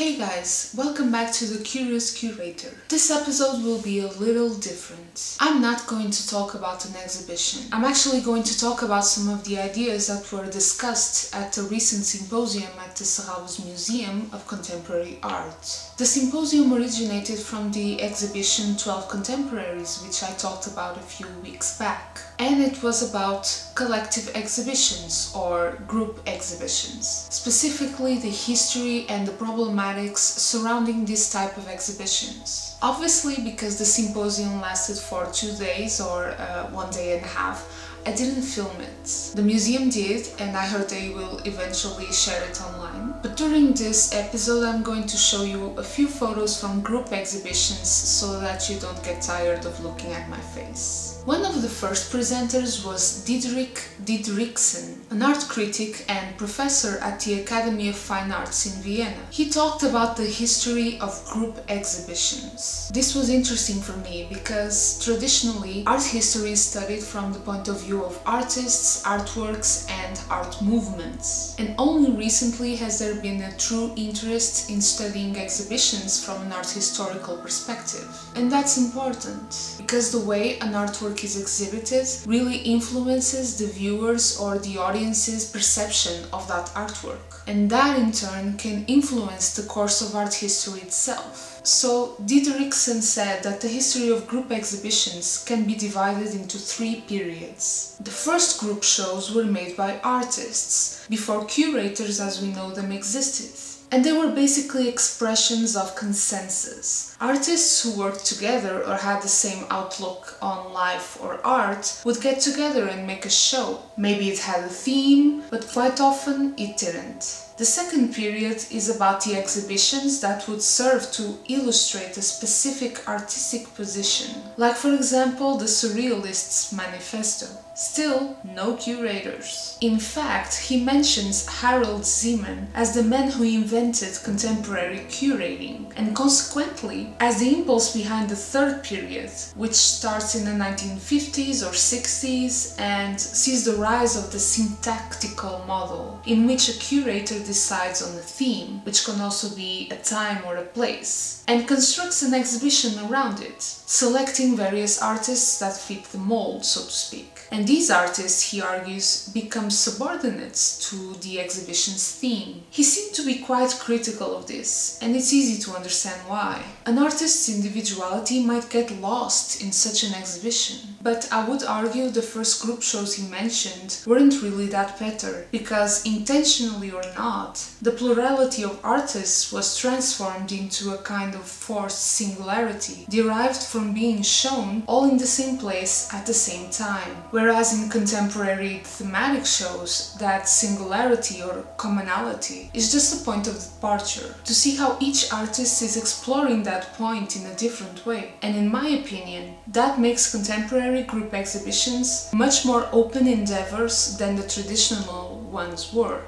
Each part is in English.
Hey guys, welcome back to the Curious Curator. This episode will be a little different. I'm not going to talk about an exhibition. I'm actually going to talk about some of the ideas that were discussed at a recent symposium at the Serralves Museum of Contemporary Art. The symposium originated from the exhibition 12 Contemporaries, which I talked about a few weeks back. And it was about collective exhibitions or group exhibitions. Specifically the history and the problematics surrounding this type of exhibitions. Obviously, because the symposium lasted for 2 days or 1 day and a half, I didn't film it. The museum did, and I heard they will eventually share it online. But during this episode I'm going to show you a few photos from group exhibitions so that you don't get tired of looking at my face. One of the first presenters was Diederik Didriksen, an art critic and professor at the Academy of Fine Arts in Vienna. He talked about the history of group exhibitions. This was interesting for me because traditionally art history is studied from the point of view of artists, artworks and art movements. And only recently has there been a true interest in studying exhibitions from an art historical perspective. And that's important because the way an artwork is exhibited really influences the viewers or the audience's perception of that artwork. And that in turn can influence the course of art history itself. So Didriksen said that the history of group exhibitions can be divided into 3 periods. The first group shows were made by artists, before curators as we know them existed. And they were basically expressions of consensus. Artists who worked together or had the same outlook on life or art would get together and make a show. Maybe it had a theme, but quite often it didn't. The second period is about the exhibitions that would serve to illustrate a specific artistic position, like for example the Surrealists' manifesto. Still, no curators. In fact, he mentions Harold Zeman as the man who invented contemporary curating, and consequently as the impulse behind the third period, which starts in the 1950s or 60s and sees the rise of the syntactical model, in which a curator decides on a theme, which can also be a time or a place, and constructs an exhibition around it, selecting various artists that fit the mold, so to speak. And these artists, he argues, become subordinates to the exhibition's theme. He seemed to be quite critical of this, and it's easy to understand why. An artist's individuality might get lost in such an exhibition. But I would argue the first group shows he mentioned weren't really that better, because intentionally or not, the plurality of artists was transformed into a kind of forced singularity, derived from being shown all in the same place at the same time. Whereas in contemporary thematic shows, that singularity or commonality is just a point of departure, to see how each artist is exploring that point in a different way. And in my opinion, that makes contemporary group exhibitions much more open endeavors than the traditional ones were.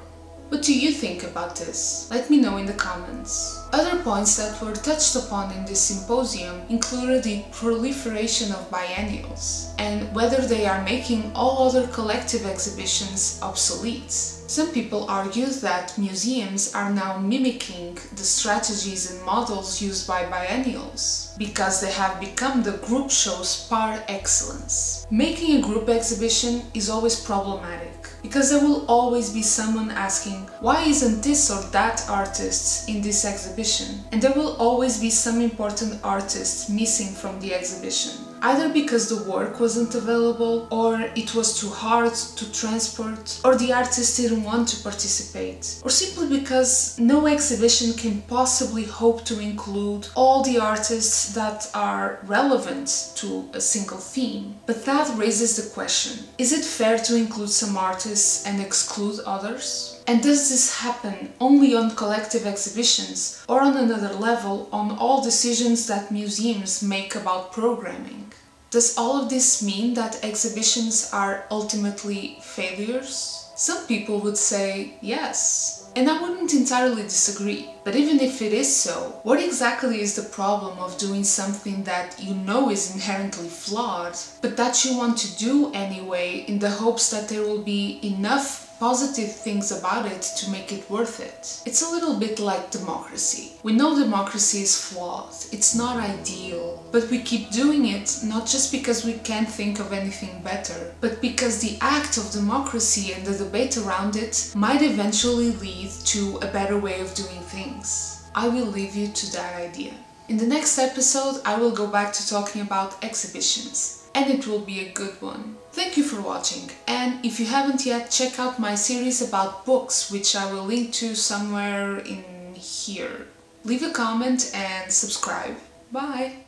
What do you think about this? Let me know in the comments. Other points that were touched upon in this symposium included the proliferation of biennials and whether they are making all other collective exhibitions obsolete. Some people argue that museums are now mimicking the strategies and models used by biennials because they have become the group shows par excellence. Making a group exhibition is always problematic because there will always be someone asking, why isn't this or that artist in this exhibition? And there will always be some important artist missing from the exhibition, either because the work wasn't available, or it was too hard to transport, or the artist didn't want to participate, or simply because no exhibition can possibly hope to include all the artists that are relevant to a single theme. But that raises the question, is it fair to include some artists and exclude others? And does this happen only on collective exhibitions or on another level on all decisions that museums make about programming? Does all of this mean that exhibitions are ultimately failures? Some people would say yes, and I wouldn't entirely disagree. But even if it is so, what exactly is the problem of doing something that you know is inherently flawed, but that you want to do anyway in the hopes that there will be enough positive things about it to make it worth it. It's a little bit like democracy. We know democracy is flawed, it's not ideal, but we keep doing it not just because we can't think of anything better, but because the act of democracy and the debate around it might eventually lead to a better way of doing things. I will leave you to that idea. In the next episode, I will go back to talking about exhibitions, and it will be a good one. Thank you for watching, and if you haven't yet, check out my series about books, which I will link to somewhere in here. Leave a comment and subscribe. Bye!